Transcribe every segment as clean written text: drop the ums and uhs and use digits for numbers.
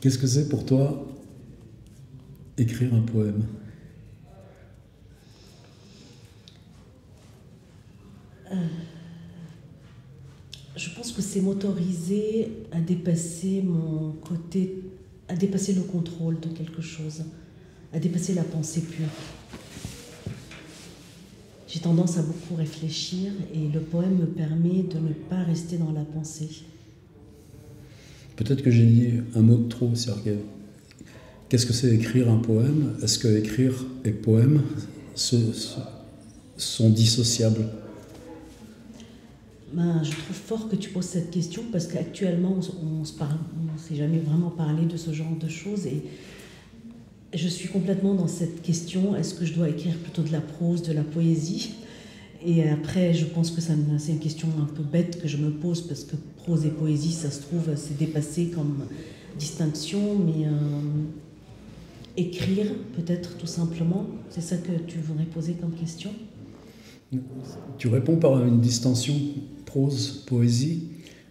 Qu'est-ce que c'est pour toi écrire un poème? Je pense que c'est m'autoriser à dépasser mon côté, à dépasser le contrôle de quelque chose, à dépasser la pensée pure. J'ai tendance à beaucoup réfléchir et le poème me permet de ne pas rester dans la pensée. Peut-être que j'ai dit un mot de trop, Sergueï. Qu'est-ce que c'est écrire un poème? Est-ce que écrire et poème sont dissociables? Je trouve fort que tu poses cette question parce qu'actuellement, on ne s'est jamais vraiment parlé de ce genre de choses et je suis complètement dans cette question. Est-ce que je dois écrire plutôt de la prose, de la poésie? Et après, je pense que c'est une question un peu bête que je me pose parce que prose et poésie, ça se trouve, c'est dépassé comme distinction, mais écrire, peut-être tout simplement, c'est ça que tu voudrais poser comme question? Tu réponds par une distinction prose-poésie,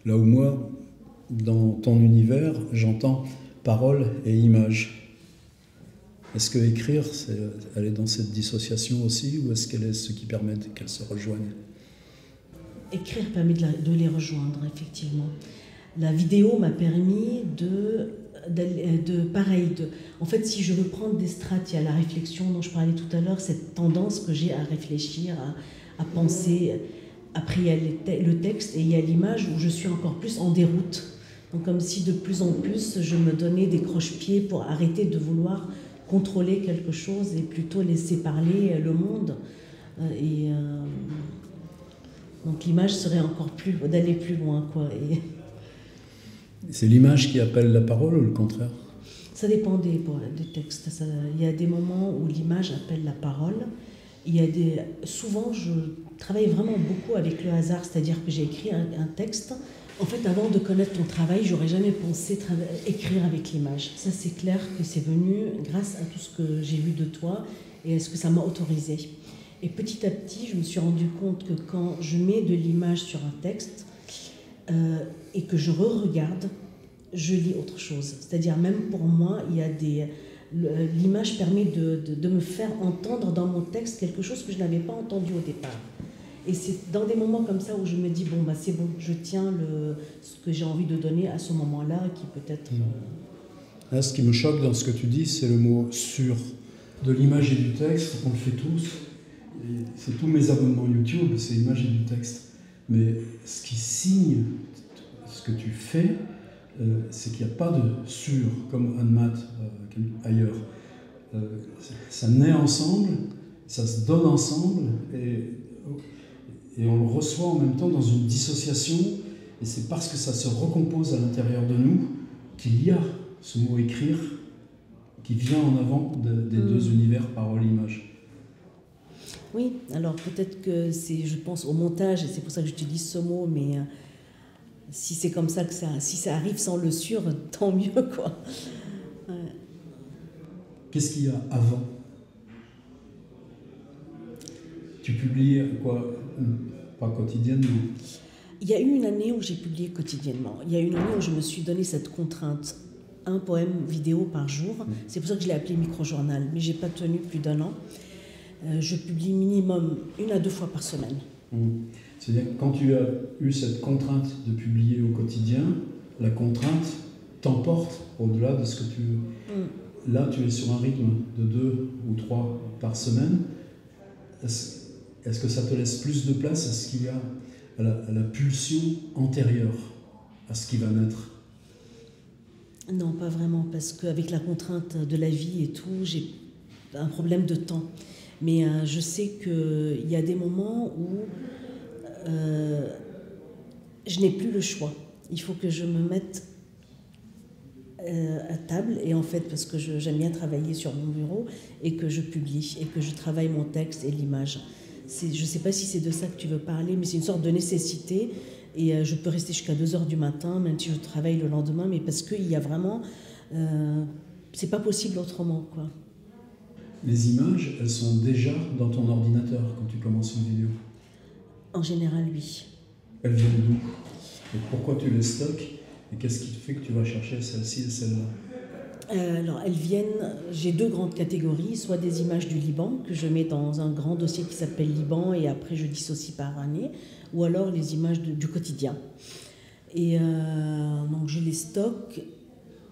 là où moi, dans ton univers, j'entends parole et image. Est-ce que écrire, elle est dans cette dissociation aussi, ou est-ce qu'elle est ce qui permet qu'elles se rejoignent? Écrire permet de les rejoindre, effectivement. La vidéo m'a permis en fait, si je veux prendre des strates, il y a la réflexion dont je parlais tout à l'heure, cette tendance que j'ai à réfléchir, à penser. Après, il y a le texte et il y a l'image où je suis encore plus en déroute. Donc, comme si de plus en plus, je me donnais des croche-pieds pour arrêter de vouloir contrôler quelque chose et plutôt laisser parler le monde. Donc, l'image serait encore plus, d'aller plus loin, quoi. C'est l'image qui appelle la parole ou le contraire? Ça dépend des textes. Il y a des moments où l'image appelle la parole. Souvent, je travaille vraiment beaucoup avec le hasard, c'est-à-dire que j'ai écrit un texte. En fait, avant de connaître ton travail, j'aurais jamais pensé écrire avec l'image. Ça, c'est clair que c'est venu grâce à tout ce que j'ai vu de toi et à ce que ça m'a autorisé. Et petit à petit, je me suis rendu compte que quand je mets de l'image sur un texte et que je re-regarde, je lis autre chose. C'est-à-dire, même pour moi, l'image permet de me faire entendre dans mon texte quelque chose que je n'avais pas entendu au départ. Et c'est dans des moments comme ça où je me dis, c'est bon, je tiens ce que j'ai envie de donner à ce moment-là, qui peut-être... Là, ce qui me choque dans ce que tu dis, c'est le mot « sur ». De l'image et du texte, on le fait tous. C'est tous mes abonnements YouTube, c'est l'image et du texte. Mais ce qui signe ce que tu fais, c'est qu'il n'y a pas de « sur », comme Anne-Math ailleurs. Ça naît ensemble, ça se donne ensemble, et on le reçoit en même temps dans une dissociation, et c'est parce que ça se recompose à l'intérieur de nous qu'il y a ce mot « écrire » qui vient en avant des deux univers parole-image. Oui, alors peut-être que je pense au montage, et c'est pour ça que j'utilise ce mot, mais si c'est comme ça si ça arrive sans le sur, tant mieux, quoi. Ouais. Qu'est-ce qu'il y a avant? Tu publies quoi? Pas quotidiennement? Il y a eu une année où j'ai publié quotidiennement. Il y a eu une année où je me suis donné cette contrainte, un poème vidéo par jour. C'est pour ça que je l'ai appelé micro-journal, mais je n'ai pas tenu plus d'1 an. Je publie minimum 1 à 2 fois par semaine. C'est-à-dire que quand tu as eu cette contrainte de publier au quotidien, la contrainte t'emporte au-delà de ce que tu veux. Là, tu es sur un rythme de 2 ou 3 par semaine. Est-ce que ça te laisse plus de place à ce qu'il y a à la pulsion antérieure à ce qui va naître? Non, pas vraiment, parce qu'avec la contrainte de la vie et tout, j'ai un problème de temps. Mais je sais qu'il y a des moments où je n'ai plus le choix. Il faut que je me mette à table, et en fait, parce que j'aime bien travailler sur mon bureau, et que je publie, et que je travaille mon texte et l'image. Je ne sais pas si c'est de ça que tu veux parler, mais c'est une sorte de nécessité, et je peux rester jusqu'à 2h du matin, même si je travaille le lendemain, mais parce qu'il y a vraiment... c'est pas possible autrement, quoi. Les images, elles sont déjà dans ton ordinateur quand tu commences une vidéo? En général, oui. Elles viennent d'où? Et pourquoi tu les stockes? Et qu'est-ce qui te fait que tu vas chercher celle-ci et celle-là? Alors, elles viennent, j'ai deux grandes catégories, soit des images du Liban, que je mets dans un grand dossier qui s'appelle Liban, et après je dissocie par année, ou alors les images du quotidien. Et donc je les stocke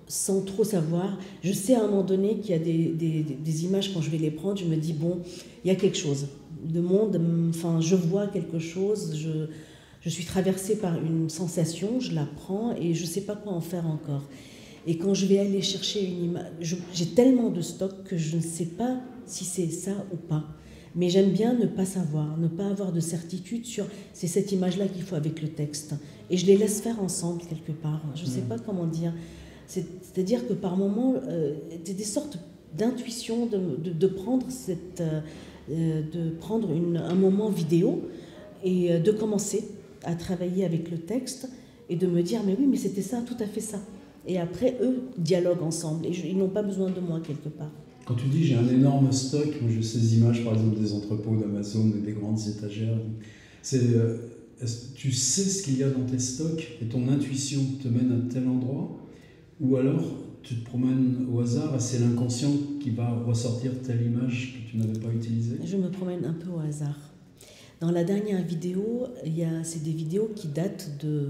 sans trop savoir. Je sais à un moment donné qu'il y a des images, quand je vais les prendre, je me dis, bon, il y a quelque chose. Le monde, enfin, je vois quelque chose, je suis traversée par une sensation, je la prends et je ne sais pas quoi en faire encore. Et quand je vais aller chercher une image, j'ai tellement de stock que je ne sais pas si c'est ça ou pas. Mais j'aime bien ne pas savoir, ne pas avoir de certitude sur c'est cette image-là qu'il faut avec le texte. Et je les laisse faire ensemble quelque part. Je ne sais pas comment dire. C'est-à-dire que par moments, des sortes d'intuition de prendre, un moment vidéo et de commencer à travailler avec le texte et de me dire mais oui, mais c'était ça, tout à fait ça. Et après, eux dialoguent ensemble et ils n'ont pas besoin de moi quelque part. Quand tu dis j'ai un énorme stock, moi j'ai ces images par exemple des entrepôts d'Amazon, des grandes étagères, tu sais ce qu'il y a dans tes stocks et ton intuition te mène à tel endroit, ou alors tu te promènes au hasard et c'est l'inconscient qui va ressortir telle image que tu n'avais pas utilisée? Je me promène un peu au hasard. Dans la dernière vidéo, c'est des vidéos qui datent de,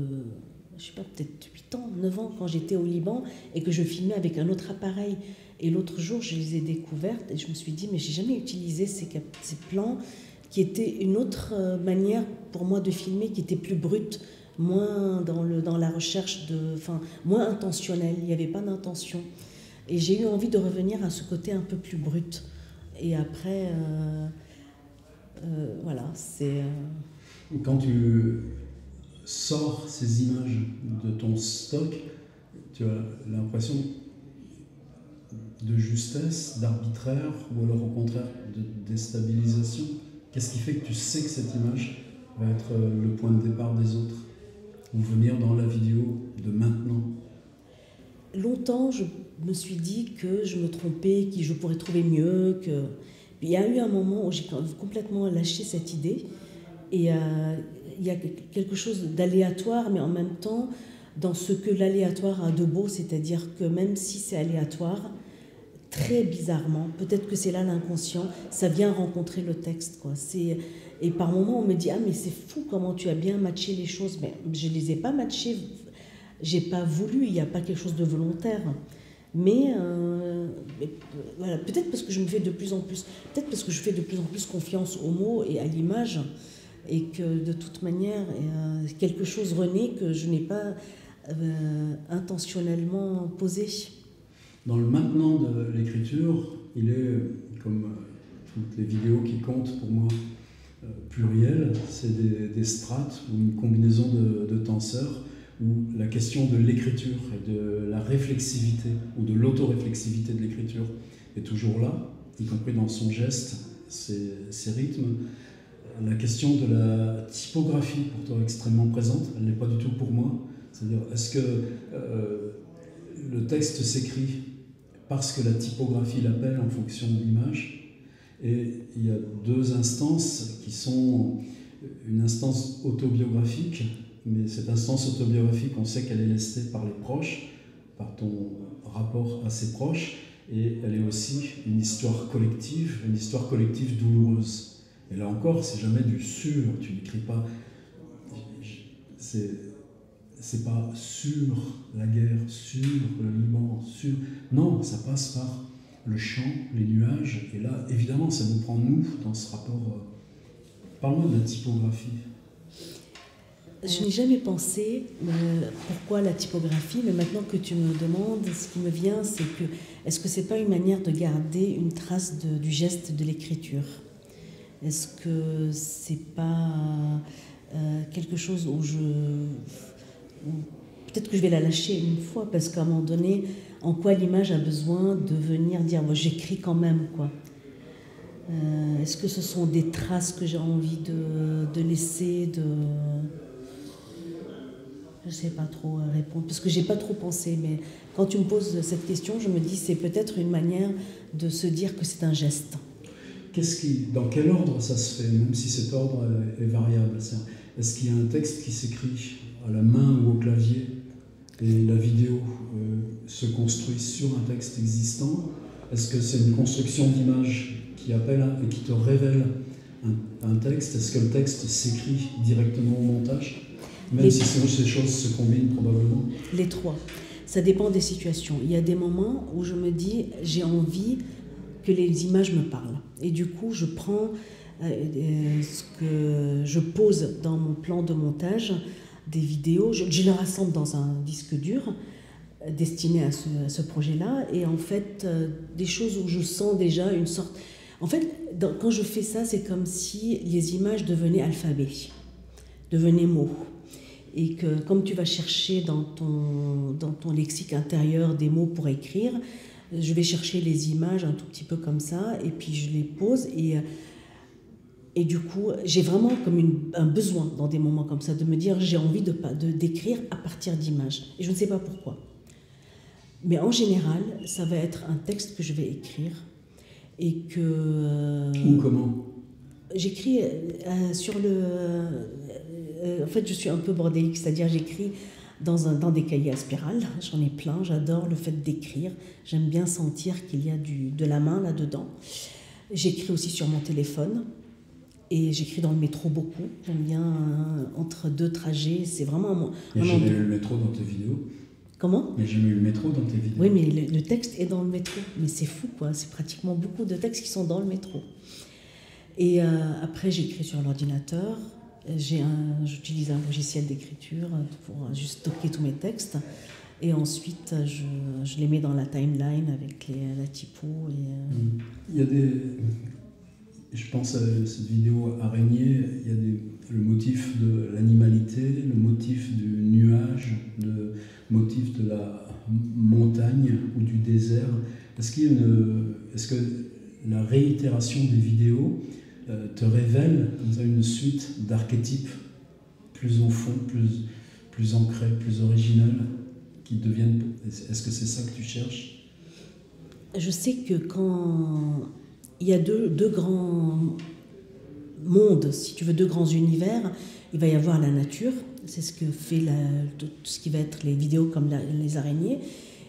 je sais pas, peut-être 8 ans, 9 ans, quand j'étais au Liban et que je filmais avec un autre appareil. Et l'autre jour, je les ai découvertes et je me suis dit, mais j'ai jamais utilisé ces plans qui étaient une autre manière pour moi de filmer, qui était plus brute, moins dans la recherche, moins intentionnelle. Il n'y avait pas d'intention. Et j'ai eu envie de revenir à ce côté un peu plus brut. Et après, voilà, c'est... Quand tu sors ces images de ton stock, tu as l'impression de justesse, d'arbitraire, ou alors au contraire de déstabilisation? Qu'est-ce qui fait que tu sais que cette image va être le point de départ des autres, ou venir dans la vidéo de maintenant? Longtemps, je me suis dit que je me trompais, que je pourrais trouver mieux. Il y a eu un moment où j'ai complètement lâché cette idée. Et il y a quelque chose d'aléatoire, mais en même temps, dans ce que l'aléatoire a de beau, c'est-à-dire que même si c'est aléatoire, très bizarrement, peut-être que c'est là l'inconscient, ça vient rencontrer le texte, quoi. Et par moments, on me dit « Ah, mais c'est fou comment tu as bien matché les choses ». Mais je ne les ai pas matchées, j'ai pas voulu, il n'y a pas quelque chose de volontaire. Mais voilà, peut-être parce que je fais de plus en plus confiance aux mots et à l'image, et que de toute manière, quelque chose renaît que je n'ai pas intentionnellement posé. Dans le maintenant de l'écriture, il est, comme toutes les vidéos qui comptent pour moi, pluriel, c'est des strates ou une combinaison de tenseurs, où la question de l'écriture et de la réflexivité ou de l'autoréflexivité de l'écriture est toujours là, y compris dans son geste, ses rythmes. La question de la typographie, pour toi extrêmement présente, elle n'est pas du tout pour moi. C'est-à-dire, est-ce que le texte s'écrit parce que la typographie l'appelle en fonction de l'image? Et il y a deux instances qui sont une instance autobiographique, mais cette instance autobiographique, on sait qu'elle est lestée par les proches, par ton rapport à ses proches, et elle est aussi une histoire collective douloureuse. Et là encore, c'est jamais du sur, tu n'écris pas, c'est pas sur la guerre, sur le Liban, sur... Non, ça passe par le chant, les nuages, et là, évidemment, ça nous prend, nous, dans ce rapport... Parle-moi de la typographie. Je n'ai jamais pensé pourquoi la typographie, mais maintenant que tu me demandes, ce qui me vient, c'est que est-ce que c'est pas une manière de garder une trace du geste de l'écriture? Est-ce que c'est pas quelque chose où peut-être que je vais la lâcher une fois, parce qu'à un moment donné, en quoi l'image a besoin de venir dire moi j'écris quand même, quoi. Est-ce que ce sont des traces que j'ai envie de laisser, je ne sais pas trop répondre, parce que je n'ai pas trop pensé, mais quand tu me poses cette question, je me dis c'est peut-être une manière de se dire que c'est un geste. Dans quel ordre ça se fait, même si cet ordre est variable? Est-ce qu'il y a un texte qui s'écrit à la main ou au clavier, et la vidéo se construit sur un texte existant? Est-ce que c'est une construction d'image qui appelle et qui te révèle un texte? Est-ce que le texte s'écrit directement au montage? Même si ces choses se combinent probablement. Les trois. Ça dépend des situations. Il y a des moments où je me dis, j'ai envie que les images me parlent. Et du coup, je prends ce que je pose dans mon plan de montage, des vidéos, je les rassemble dans un disque dur destiné à ce projet-là. Et en fait, des choses où je sens déjà une sorte... En fait, quand je fais ça, c'est comme si les images devenaient alphabet, devenaient mots. Et que comme tu vas chercher dans ton lexique intérieur des mots pour écrire, je vais chercher les images un tout petit peu comme ça, et puis je les pose, et du coup, j'ai vraiment comme un besoin dans des moments comme ça, de me dire j'ai envie d'écrire à partir d'images. Et je ne sais pas pourquoi. Mais en général, ça va être un texte que je vais écrire, et que... Ou comment? J'écris sur le... en fait, je suis un peu bordélique, c'est-à-dire j'écris dans des cahiers à spirale. J'en ai plein, j'adore le fait d'écrire. J'aime bien sentir qu'il y a de la main là-dedans. J'écris aussi sur mon téléphone et j'écris dans le métro beaucoup. J'aime bien entre deux trajets, c'est vraiment... Il n'y a jamais eu le métro dans tes vidéos? Comment? Il n'y a jamais eu le métro dans tes vidéos? Oui, mais le texte est dans le métro. Mais c'est fou, quoi. C'est pratiquement beaucoup de textes qui sont dans le métro. Et après, j'écris sur l'ordinateur. J'utilise un logiciel d'écriture pour juste stocker tous mes textes. Et ensuite, je les mets dans la timeline avec la typo. Il y a je pense à cette vidéo araignée, il y a le motif de l'animalité, le motif du nuage, le motif de la montagne ou du désert. Est-ce que la réitération des vidéos te révèle une suite d'archétypes plus au fond, plus ancrés, plus originales, qui deviennent... Est-ce que c'est ça que tu cherches? Je sais que quand il y a deux grands mondes, si tu veux, deux grands univers, il va y avoir la nature, c'est ce que fait tout ce qui va être les vidéos comme les araignées,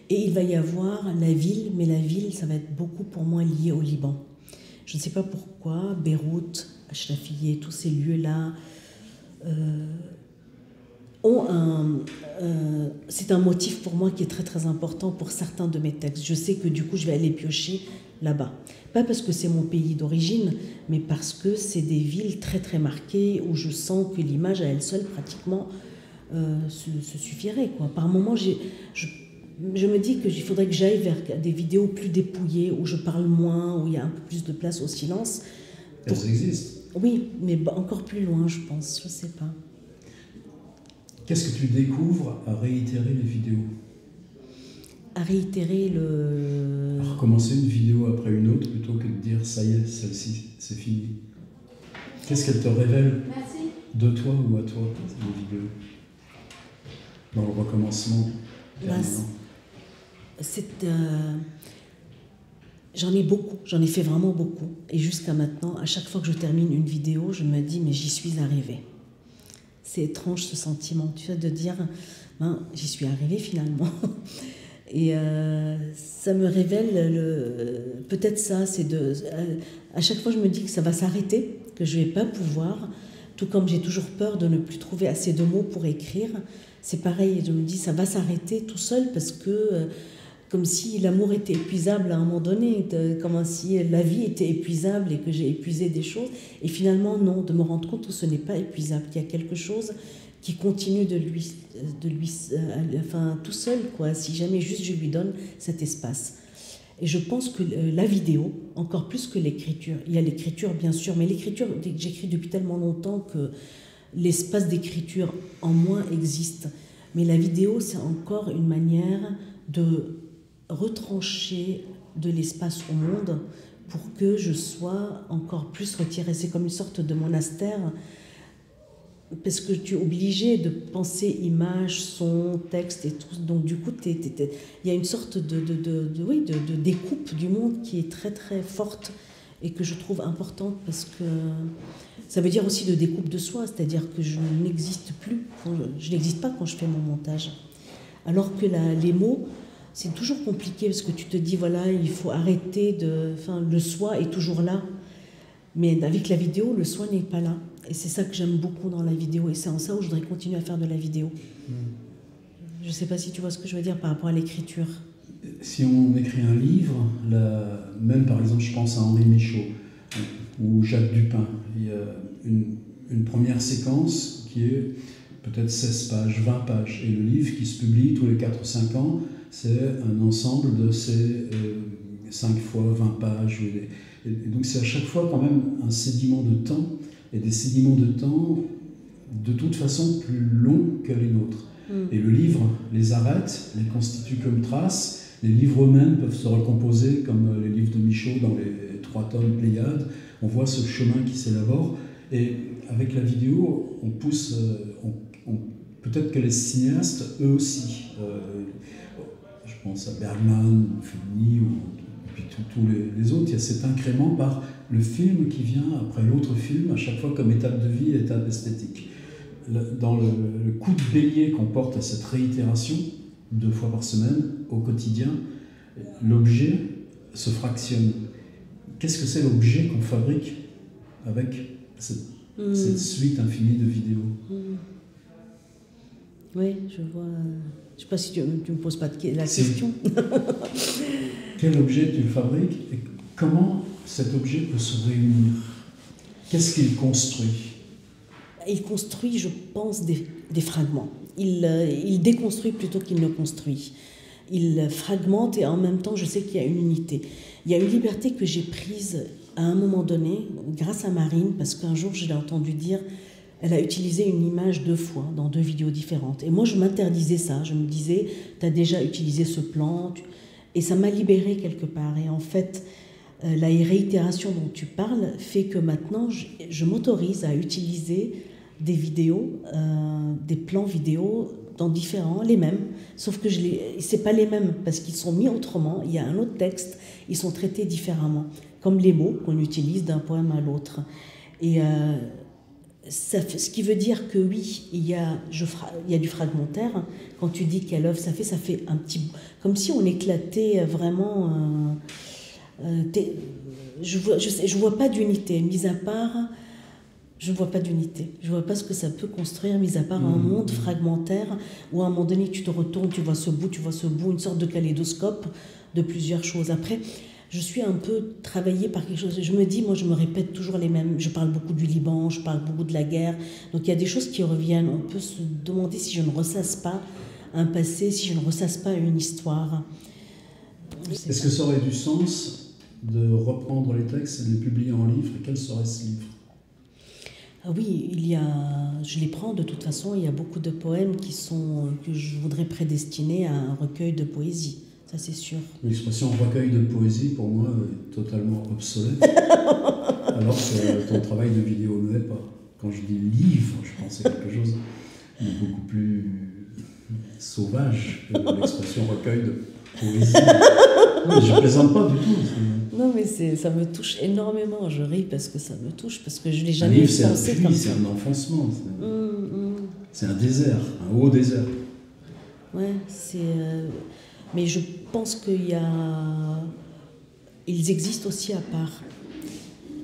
et il va y avoir la ville, mais la ville, ça va être beaucoup pour moi lié au Liban. Je ne sais pas pourquoi, Beyrouth, Achrafieh, tous ces lieux-là c'est un motif pour moi qui est très très important pour certains de mes textes. Je sais que du coup je vais aller piocher là-bas. Pas parce que c'est mon pays d'origine, mais parce que c'est des villes très très marquées où je sens que l'image à elle seule pratiquement se suffirait, quoi. Par moments, je me dis qu'il faudrait que j'aille vers des vidéos plus dépouillées, où je parle moins, où il y a un peu plus de place au silence. Elles existent. Oui, mais encore plus loin, je pense, je ne sais pas. Qu'est-ce que tu découvres à réitérer les vidéos? À réitérer À recommencer une vidéo après une autre, plutôt que de dire « ça y est, celle-ci, c'est fini ». Qu'est-ce qu'elle te révèle de toi ou à toi, les vidéos, dans le recommencement permanent? J'en ai beaucoup, j'en ai fait vraiment beaucoup. Et jusqu'à maintenant, à chaque fois que je termine une vidéo, je me dis « mais j'y suis arrivée ». C'est étrange ce sentiment, tu vois, de dire « j'y suis arrivée finalement ». Et ça me révèle, peut-être ça, à chaque fois je me dis que ça va s'arrêter, que je ne vais pas pouvoir, tout comme j'ai toujours peur de ne plus trouver assez de mots pour écrire. C'est pareil, je me dis ça va s'arrêter tout seul parce que comme si l'amour était épuisable à un moment donné, comme si la vie était épuisable et que j'ai épuisé des choses. Et finalement, non, de me rendre compte que ce n'est pas épuisable, qu'il y a quelque chose qui continue de lui tout seul, quoi, si jamais juste je lui donne cet espace. Et je pense que la vidéo, encore plus que l'écriture, il y a l'écriture bien sûr, mais l'écriture, j'écris depuis tellement longtemps que l'espace d'écriture en moi existe. Mais la vidéo, c'est encore une manière de retrancher de l'espace au monde pour que je sois encore plus retirée. C'est comme une sorte de monastère, parce que tu es obligé de penser image, son, texte et tout. Donc du coup, il y a une sorte de découpe du monde qui est très très forte et que je trouve importante, parce que ça veut dire aussi de découpe de soi, c'est-à-dire que je n'existe plus, je n'existe pas quand je fais mon montage. Alors que les mots c'est toujours compliqué parce que tu te dis, voilà, il faut arrêter de... Enfin, le soi est toujours là. Mais avec la vidéo, le soi n'est pas là. Et c'est ça que j'aime beaucoup dans la vidéo. Et c'est en ça où je voudrais continuer à faire de la vidéo. Je ne sais pas si tu vois ce que je veux dire par rapport à l'écriture. Si on écrit un livre, même par exemple, je pense à Henri Michaud ou Jacques Dupin, il y a une première séquence qui est peut-être 16 pages, 20 pages. Et le livre qui se publie tous les 4 ou 5 ans, c'est un ensemble de ces 5 fois 20 pages. Et donc c'est à chaque fois quand même un sédiment de temps, et des sédiments de temps de toute façon plus longs que les nôtres. Et le livre les arrête, les constitue comme traces. Les livres eux-mêmes peuvent se recomposer comme les livres de Michaud dans les 3 tomes Pléiades. On voit ce chemin qui s'élabore. Et avec la vidéo, on pousse... peut-être que les cinéastes, eux aussi, je pense à Bergman, Fellini, et puis tous les autres, il y a cet incrément par le film qui vient après l'autre film, à chaque fois comme étape de vie et étape esthétique. Dans le coup de bélier qu'on porte à cette réitération, 2 fois par semaine, au quotidien, l'objet se fractionne. Qu'est-ce que c'est l'objet qu'on fabrique avec cette suite infinie de vidéos? Oui, je vois. Je ne sais pas si tu me poses pas la question. Quel objet tu fabriques et comment cet objet peut se réunir? Qu'est-ce qu'il construit? Il construit, je pense, des fragments. Il déconstruit plutôt qu'il ne construit. Il fragmente et en même temps, je sais qu'il y a une unité. Il y a une liberté que j'ai prise à un moment donné, grâce à Marine, parce qu'un jour, je l'ai entendu dire, elle a utilisé une image 2 fois dans 2 vidéos différentes. Et moi, je m'interdisais ça. Je me disais, tu as déjà utilisé ce plan. Et ça m'a libérée quelque part. Et en fait, la réitération dont tu parles fait que maintenant, je m'autorise à utiliser des vidéos, des plans vidéo dans différents, les mêmes, sauf que c'est pas les mêmes parce qu'ils sont mis autrement, il y a un autre texte, ils sont traités différemment, comme les mots qu'on utilise d'un poème à l'autre. Et ce qui veut dire que oui, il y a du fragmentaire. Quand tu dis quelle œuvre ça fait un petit... Comme si on éclatait vraiment... je vois pas d'unité, mis à part... Je ne vois pas d'unité. Je ne vois pas ce que ça peut construire, mis à part un monde fragmentaire où à un moment donné, tu te retournes, tu vois ce bout, une sorte de kaléidoscope de plusieurs choses. Après, je suis un peu travaillée par quelque chose. Je me dis, moi, je me répète toujours les mêmes. Je parle beaucoup du Liban, je parle beaucoup de la guerre. Donc, il y a des choses qui reviennent. On peut se demander si je ne ressasse pas un passé, si je ne ressasse pas une histoire. Est-ce que ça aurait du sens de reprendre les textes et de les publier en livre? Quel serait ce livre? Ah oui, je les prends de toute façon, il y a beaucoup de poèmes que je voudrais prédestiner à un recueil de poésie, ça c'est sûr. L'expression recueil de poésie, pour moi, est totalement obsolète, alors que ton travail de vidéo ne l'est pas. Quand je dis livre, je pense à quelque chose de beaucoup plus sauvage que l'expression recueil de poésie. Non, je ne plaisante pas du tout. Non, mais ça me touche énormément. Je ris parce que ça me touche, parce que je ne l'ai jamais pensé comme ça. C'est un enfoncement. C'est un désert, un haut désert. Ouais, mais je pense ils existent aussi à part.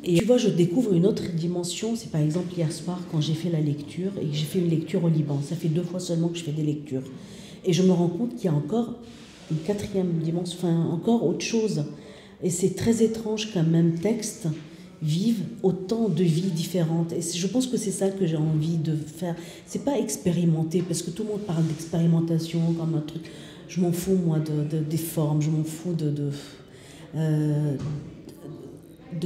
Et tu vois, je découvre une autre dimension. C'est par exemple hier soir, quand j'ai fait la lecture, et que j'ai fait une lecture au Liban. Ça fait 2 fois seulement que je fais des lectures. Et je me rends compte qu'il y a encore une 4e dimension, enfin encore autre chose. Et c'est très étrange qu'un même texte vive autant de vies différentes. Et je pense que c'est ça que j'ai envie de faire. C'est pas expérimenter, parce que tout le monde parle d'expérimentation comme un truc. Je m'en fous, moi, des formes. Je m'en fous de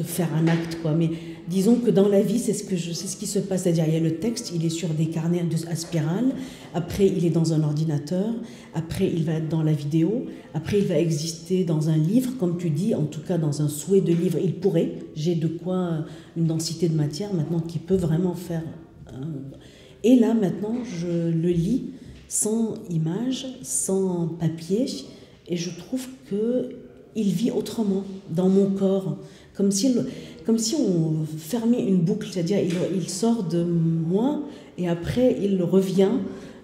faire un acte, quoi. Mais disons que dans la vie, c'est ce qui se passe. C'est-à-dire, il y a le texte, il est sur des carnets à spirale. Après, il est dans un ordinateur. Après, il va être dans la vidéo. Après, il va exister dans un livre, comme tu dis, en tout cas dans un souhait de livre. Il pourrait. J'ai de quoi, une densité de matière maintenant qui peut vraiment faire... Et là, maintenant, je le lis sans image, sans papier. Et je trouve qu'il vit autrement dans mon corps. Comme si on fermait une boucle, c'est-à-dire il sort de moi et après il revient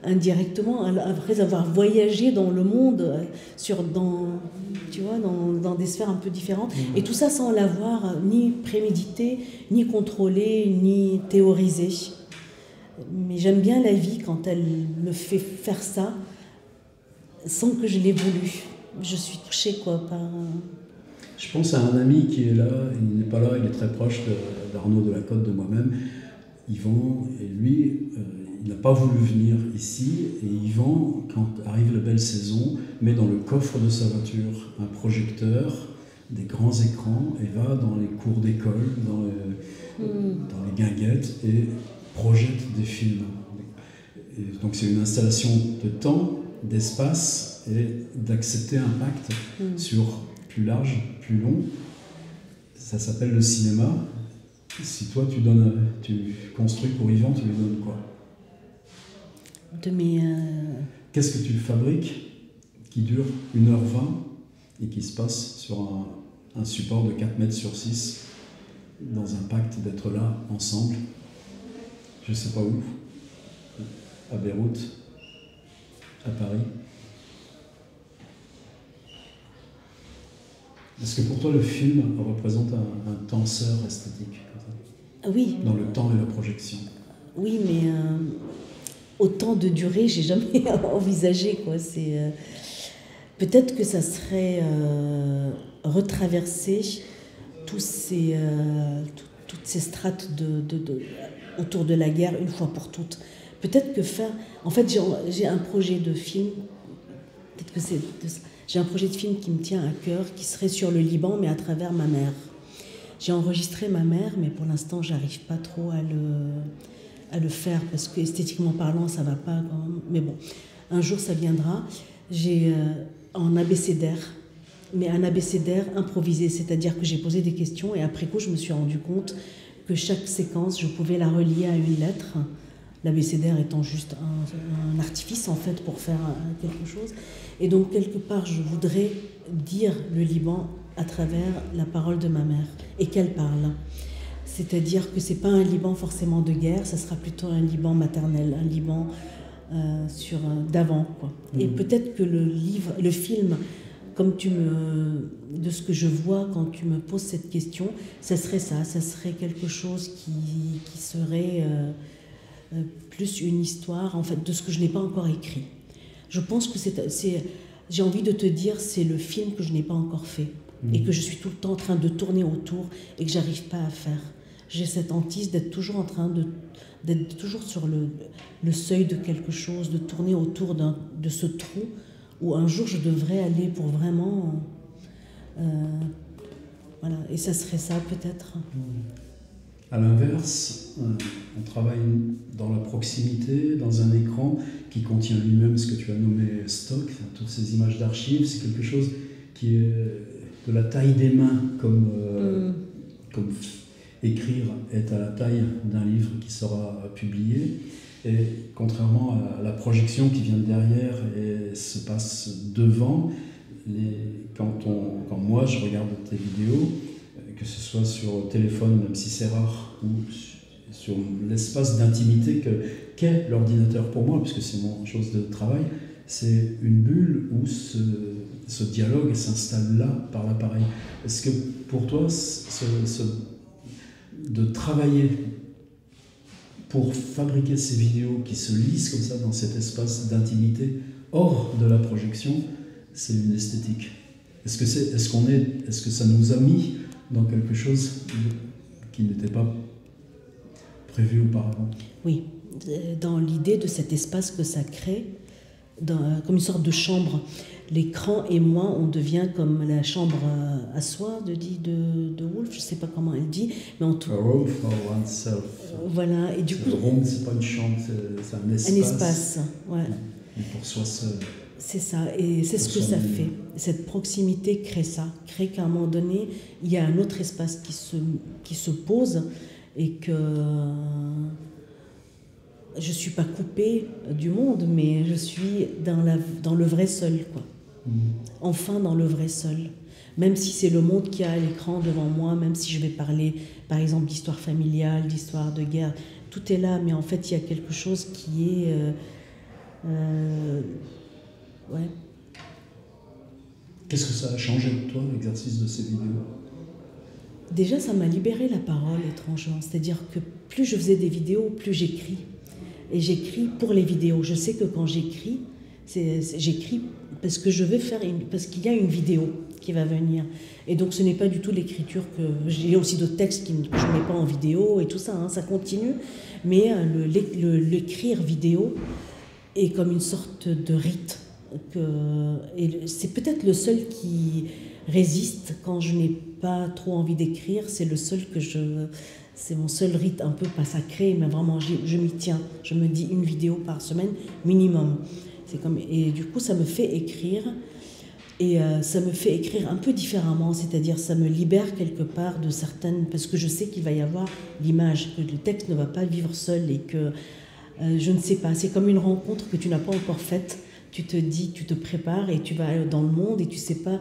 indirectement, après avoir voyagé dans le monde, tu vois, dans des sphères un peu différentes. Et tout ça sans l'avoir ni prémédité, ni contrôlé, ni théorisé. Mais j'aime bien la vie quand elle me fait faire ça sans que je l'ai voulu. Je suis touchée, quoi, par... Je pense à un ami qui est là, il n'est pas là, il est très proche d'Arnaud Delacote, de moi-même, Yvan, et lui, il n'a pas voulu venir ici, et Yvan, quand arrive la belle saison, met dans le coffre de sa voiture un projecteur, des grands écrans, et va dans les cours d'école, dans les guinguettes, et projette des films. Et donc c'est une installation de temps, d'espace, et d'accepter un pacte sur plus large, plus long. Ça s'appelle le cinéma. Si toi tu construis pour Yvan, tu lui donnes quoi? Qu'est-ce que tu fabriques qui dure 1h20 et qui se passe sur un support de 4 mètres sur 6 dans un pacte d'être là ensemble? Je sais pas où, à Beyrouth, à Paris. Est-ce que pour toi le film représente un tenseur esthétique? Oui. Dans le temps et la projection. Oui, mais autant de durée, j'ai jamais envisagé, quoi. Peut-être que ça serait retraverser toutes ces strates autour de la guerre une fois pour toutes. Peut-être que en fait, j'ai un projet de film. Peut-être que c'est de ça. J'ai un projet de film qui me tient à cœur, qui serait sur le Liban, mais à travers ma mère. J'ai enregistré ma mère, mais pour l'instant, j'arrive pas trop à le faire, parce que esthétiquement parlant, ça va pas quand même. Mais bon, un jour, ça viendra. J'ai en abécédaire, mais un abécédaire improvisé, c'est-à-dire que j'ai posé des questions, et après coup, je me suis rendu compte que chaque séquence, je pouvais la relier à une lettre. L'abécédaire étant juste un artifice, en fait, pour faire quelque chose. Et donc, quelque part, je voudrais dire le Liban à travers la parole de ma mère, et qu'elle parle. C'est-à-dire que ce n'est pas un Liban forcément de guerre, ça sera plutôt un Liban maternel, un Liban d'avant, quoi. Et peut-être que le film, de ce que je vois quand tu me poses cette question, ça serait quelque chose qui serait... plus une histoire, en fait, de ce que je n'ai pas encore écrit. Je pense que j'ai envie de te dire, c'est le film que je n'ai pas encore fait, et que je suis tout le temps en train de tourner autour, et que j'arrive pas à faire. J'ai cette hantise d'être toujours d'être toujours sur le seuil de quelque chose, de tourner autour de ce trou, où un jour je devrais aller pour vraiment... voilà, et ça serait ça, peut-être. À l'inverse, on travaille dans la proximité, dans un écran qui contient lui-même ce que tu as nommé stock, toutes ces images d'archives. C'est quelque chose qui est de la taille des mains, comme écrire est à la taille d'un livre qui sera publié. Et contrairement à la projection qui vient de derrière et se passe devant, quand moi je regarde tes vidéos, que ce soit sur téléphone, même si c'est rare, ou sur l'espace d'intimité qu'est l'ordinateur pour moi, puisque c'est mon chose de travail, c'est une bulle où ce dialogue s'installe là, par l'appareil. Est-ce que pour toi, de travailler pour fabriquer ces vidéos qui se lisent comme ça dans cet espace d'intimité, hors de la projection, c'est une esthétique? Est-ce que ça nous a mis dans quelque chose qui n'était pas prévu auparavant? Oui, dans l'idée de cet espace que ça crée, comme une sorte de chambre. L'écran et moi, on devient comme la chambre à soi de Woolf, je ne sais pas comment elle dit, mais en tout cas... A room for oneself. Voilà, et du coup... Le room, ce n'est pas une chambre, c'est un espace. Un espace, ouais. Mais pour soi seul. C'est ça, et c'est ce que ça fait. Cette proximité crée qu'à un moment donné, il y a un autre espace qui se pose, et que je ne suis pas coupée du monde, mais je suis dans le vrai seul, quoi. Enfin dans le vrai seul. Même si c'est le monde qui a à l'écran devant moi, même si je vais parler, par exemple, d'histoire familiale, d'histoire de guerre, tout est là, mais en fait, il y a quelque chose qui est... Ouais. Qu'est-ce que ça a changé de toi, l'exercice de ces vidéos? Déjà, ça m'a libéré la parole, étrangement. C'est-à-dire que plus je faisais des vidéos, plus j'écris. Et j'écris pour les vidéos. Je sais que quand j'écris, j'écris parce que je veux faire parce qu'il y a une vidéo qui va venir. Et donc, ce n'est pas du tout l'écriture que... J'ai aussi d'autres textes que je ne mets pas en vidéo et tout ça, hein, ça continue. Mais l'écrire vidéo est comme une sorte de rite. Et c'est peut-être le seul qui résiste quand je n'ai pas trop envie d'écrire. C'est le seul c'est mon seul rite un peu pas sacré, mais vraiment je m'y tiens. Je me dis une vidéo par semaine minimum. Et du coup ça me fait écrire, et ça me fait écrire un peu différemment, c'est-à-dire ça me libère quelque part de certaines, parce que je sais qu'il va y avoir l'image, que le texte ne va pas vivre seul, et que je ne sais pas, c'est comme une rencontre que tu n'as pas encore faite. Tu te dis, tu te prépares et tu vas dans le monde et tu ne sais pas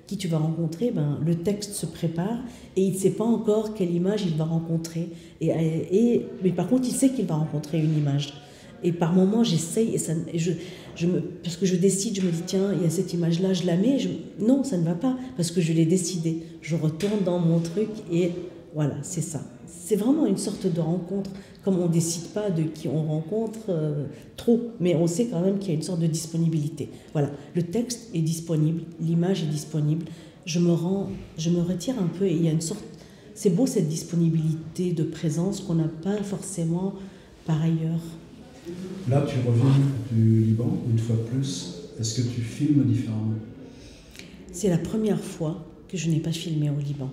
qui tu vas rencontrer. Le texte se prépare et il ne sait pas encore quelle image il va rencontrer. Mais par contre, il sait qu'il va rencontrer une image. Et par moments, j'essaye, parce que je décide, je me dis, tiens, il y a cette image-là, je la mets. Non, ça ne va pas, parce que je l'ai décidé. Je retourne dans mon truc et voilà, c'est ça. C'est vraiment une sorte de rencontre. Comme on ne décide pas de qui on rencontre trop, mais on sait quand même qu'il y a une sorte de disponibilité. Voilà, le texte est disponible, l'image est disponible. Je me retire un peu et il y a une sorte... C'est beau cette disponibilité de présence qu'on n'a pas forcément par ailleurs. Là, tu reviens du Liban, une fois de plus. Est-ce que tu filmes différemment? C'est la première fois que je n'ai pas filmé au Liban.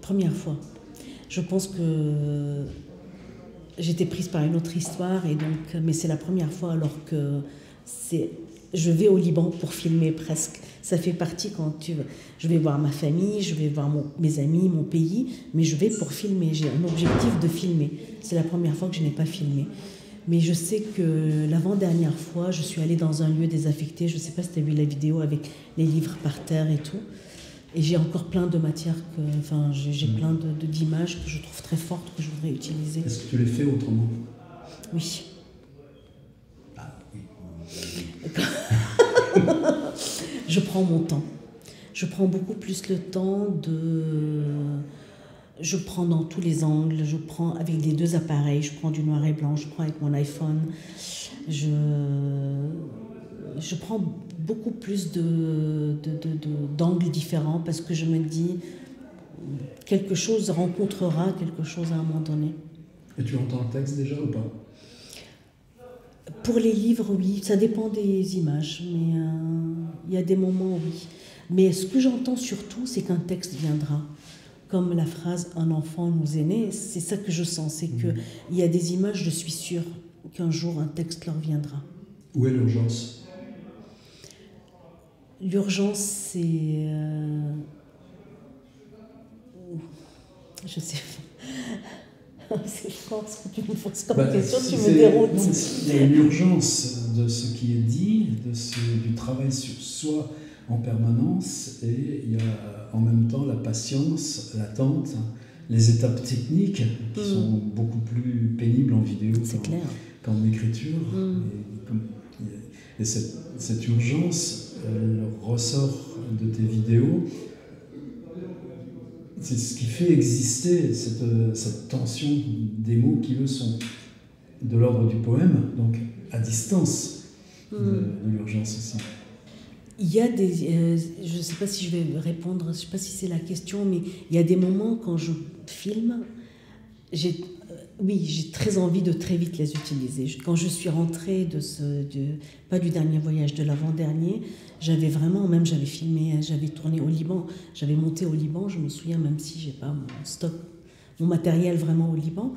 Première fois. Je pense que j'étais prise par une autre histoire, mais c'est la première fois alors que je vais au Liban pour filmer presque. Ça fait partie je vais voir ma famille, je vais voir mes amis, mon pays, mais je vais pour filmer. J'ai un objectif de filmer. C'est la première fois que je n'ai pas filmé. Mais je sais que l'avant-dernière fois, je suis allée dans un lieu désaffecté. Je ne sais pas si tu as vu la vidéo avec les livres par terre et tout. Et j'ai encore plein de matières, j'ai plein d'images que je trouve très fortes, que je voudrais utiliser. Est-ce que tu les fais autrement? Oui. Ah oui. Je prends mon temps. Je prends beaucoup plus le temps Je prends dans tous les angles, je prends avec les deux appareils, je prends du noir et blanc, je prends avec mon iPhone. Je prends beaucoup plus d'angles différents parce que je me dis quelque chose rencontrera quelque chose à un moment donné. Et tu entends le texte déjà ou pas? Pour les livres, oui, ça dépend des images, mais il y a des moments, oui. Mais ce que j'entends surtout, c'est qu'un texte viendra. Comme la phrase « un enfant nous est né », c'est ça que je sens, c'est qu'il y a des images, je suis sûre qu'un jour un texte leur viendra. Où est l'urgence? L'urgence, c'est... je sais pas. C'est fort ce que tu me poses comme question, tu me déroutes. Il y a une urgence de ce qui est dit, du travail sur soi en permanence, et il y a en même temps la patience, l'attente, les étapes techniques qui sont beaucoup plus pénibles en vidéo qu'en écriture. Et cette urgence, elle ressort de tes vidéos. C'est ce qui fait exister cette tension des mots qui, eux, sont de l'ordre du poème, donc à distance de l'urgence aussi. Il y a je ne sais pas si je vais répondre, je ne sais pas si c'est la question, mais il y a des moments quand je filme, j'ai très envie de très vite les utiliser. Quand je suis rentrée pas du dernier voyage, de l'avant-dernier, j'avais filmé, j'avais tourné au Liban, j'avais monté au Liban, je me souviens, même si je n'ai pas mon matériel vraiment au Liban.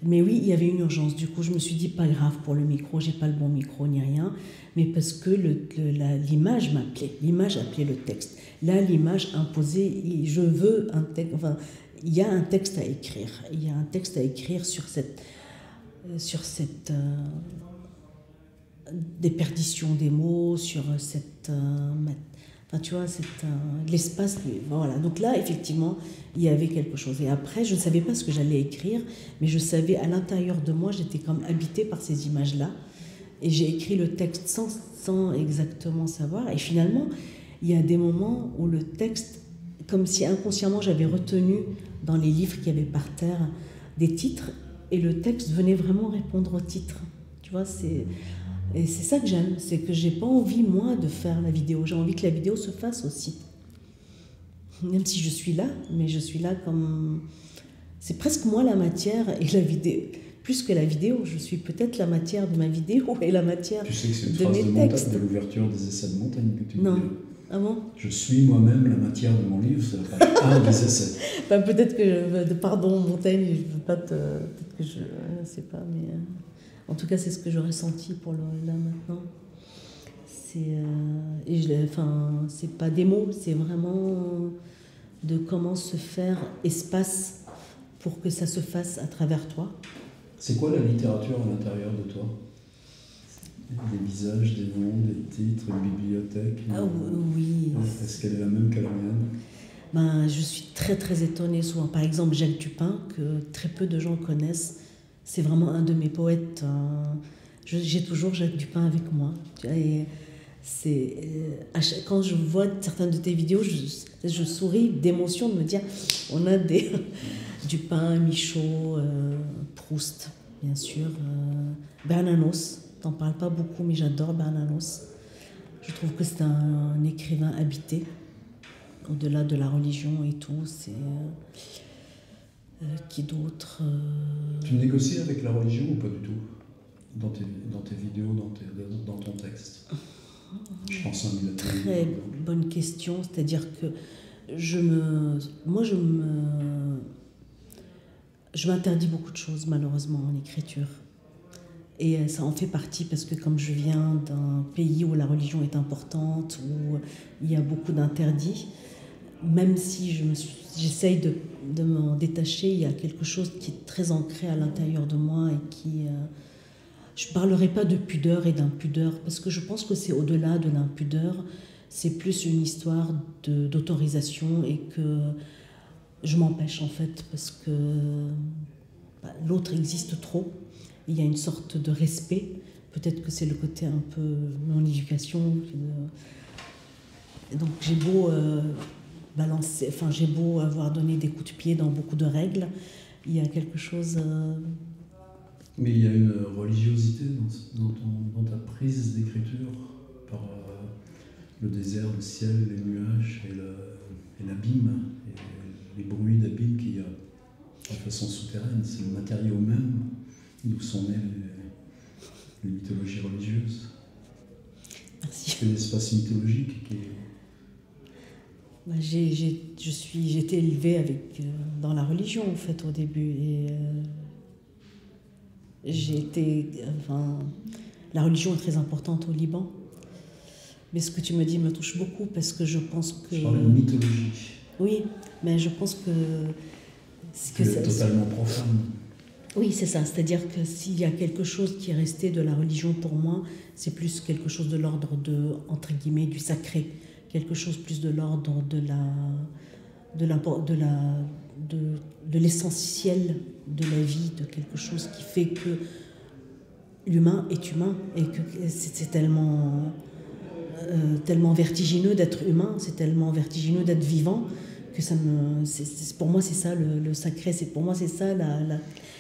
Mais oui, il y avait une urgence. Du coup, je me suis dit, pas grave pour le micro, j'ai pas le bon micro ni rien, mais parce que l'image m'appelait, l'image appelait le texte. Là, l'image imposait, je veux un texte, il y a un texte à écrire. Il y a un texte à écrire sur cette déperdition des mots, sur cette... tu vois, l'espace... Voilà. Donc là, effectivement, il y avait quelque chose. Et après, je ne savais pas ce que j'allais écrire, mais je savais, à l'intérieur de moi, j'étais comme habitée par ces images-là. Et j'ai écrit le texte sans exactement savoir. Et finalement, il y a des moments où le texte, comme si inconsciemment j'avais retenu dans les livres qu'il y avait par terre des titres, et le texte venait vraiment répondre au titre. Tu vois, et c'est ça que j'aime, c'est que j'ai pas envie, moi, de faire la vidéo. J'ai envie que la vidéo se fasse aussi. Même si je suis là, mais je suis là comme... C'est presque moi la matière et la vidéo. Plus que la vidéo, je suis peut-être la matière de ma vidéo et la matière de mes textes. Tu sais que c'est une phrase de l'ouverture des Essais de Montaigne que tu dis. Non. Ah bon ? Je suis moi-même la matière de mon livre, c'est la page 1 des Essais. Ben, peut-être que... Pardon, Montaigne, je ne veux pas te... Peut-être que je ne sais pas, mais... En tout cas, c'est ce que j'aurais senti pour là maintenant. C'est pas des mots, c'est vraiment de comment se faire espace pour que ça se fasse à travers toi. C'est quoi la littérature à l'intérieur de toi ? Des visages, des noms, des titres, une bibliothèque. Ah oui. Est-ce qu'elle est la même que la mienne ? Ben, je suis très très étonnée souvent. Par exemple, Jacques Dupin, que très peu de gens connaissent, c'est vraiment un de mes poètes. J'ai toujours Jacques Dupin avec moi. Et quand je vois certaines de tes vidéos, je souris d'émotion de me dire on a des Dupin, Michaud, Proust, bien sûr, Bernanos. T'en parles pas beaucoup, mais j'adore Bernanos. Je trouve que c'est un écrivain habité, au-delà de la religion et tout. C'est qui d'autre Tu négocies avec la religion ou pas du tout dans tes vidéos, dans ton texte? Je pense à un Très bonne question, c'est-à-dire que je m'interdis beaucoup de choses malheureusement en écriture. Et ça en fait partie parce que comme je viens d'un pays où la religion est importante, où il y a beaucoup d'interdits, même si j'essaye de m'en détacher, il y a quelque chose qui est très ancré à l'intérieur de moi et qui... je ne parlerai pas de pudeur et d'impudeur, parce que je pense que c'est au-delà de l'impudeur, c'est plus une histoire d'autorisation et que je m'empêche en fait, parce que l'autre existe trop. Il y a une sorte de respect, peut-être que c'est le côté un peu mon éducation. Donc j'ai beau balancer, j'ai beau avoir donné des coups de pied dans beaucoup de règles, il y a quelque chose... Mais il y a une religiosité dans ta prise d'écriture par le désert, le ciel, les nuages et l'abîme, et les bruits d'abîme qu'il y a de façon souterraine. C'est le matériau même d'où sont nées les mythologies religieuses. Merci. C'est l'espace mythologique qui est... J'ai été élevée dans la religion en fait au début et la religion est très importante au Liban, mais ce que tu me dis me touche beaucoup parce que je pense que... Je parle de mythologie. Oui, mais je pense que c'est totalement profane. Oui, c'est ça, c'est-à-dire que s'il y a quelque chose qui est resté de la religion pour moi, c'est plus quelque chose de l'ordre entre guillemets, du sacré, quelque chose plus de l'ordre de l'essentiel de la vie, de quelque chose qui fait que l'humain est humain et que c'est tellement vertigineux d'être humain, c'est tellement vertigineux d'être vivant que pour moi c'est ça le sacré, pour moi c'est ça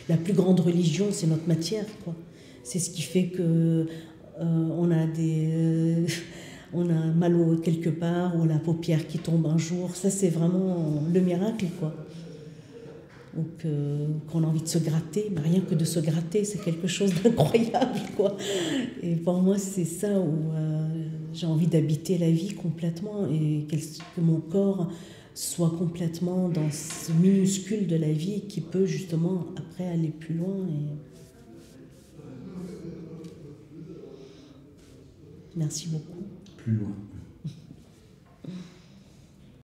la plus grande religion, c'est notre matière, quoi. C'est ce qui fait que on a mal quelque part, ou la paupière qui tombe un jour. Ça, c'est vraiment le miracle, quoi. Ou qu'on a envie de se gratter. Mais rien que de se gratter, c'est quelque chose d'incroyable, quoi. Et pour moi, c'est ça où j'ai envie d'habiter la vie complètement et que mon corps soit complètement dans ce minuscule de la vie qui peut justement après aller plus loin. Merci beaucoup. Plus loin.